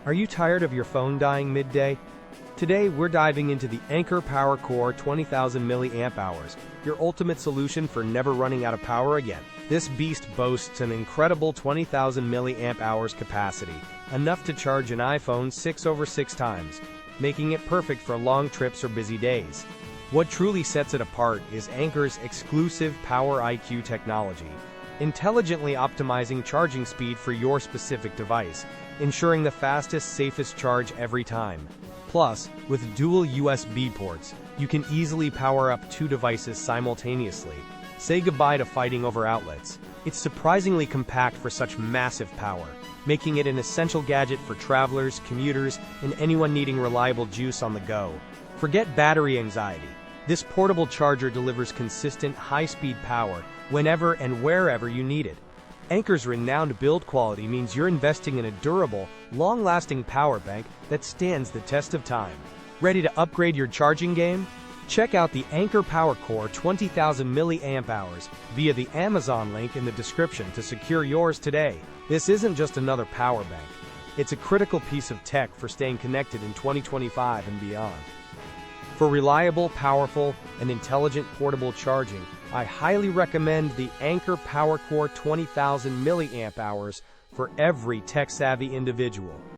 Are you tired of your phone dying midday? Today, we're diving into the Anker PowerCore 20000mAh, your ultimate solution for never running out of power again. This beast boasts an incredible 20,000 mAh capacity, enough to charge an iPhone 6 over 6 times, making it perfect for long trips or busy days. What truly sets it apart is Anker's exclusive PowerIQ technology, intelligently optimizing charging speed for your specific device, ensuring the fastest, safest charge every time. Plus, with dual USB ports, you can easily power up 2 devices simultaneously. Say goodbye to fighting over outlets. It's surprisingly compact for such massive power, making it an essential gadget for travelers, commuters, and anyone needing reliable juice on the go. Forget battery anxiety. This portable charger delivers consistent, high-speed power whenever and wherever you need it. Anker's renowned build quality means you're investing in a durable, long-lasting power bank that stands the test of time. Ready to upgrade your charging game? Check out the Anker PowerCore 20000mAh via the Amazon link in the description to secure yours today. This isn't just another power bank. It's a critical piece of tech for staying connected in 2025 and beyond. For reliable, powerful, and intelligent portable charging, I highly recommend the Anker PowerCore 20000mAh for every tech-savvy individual.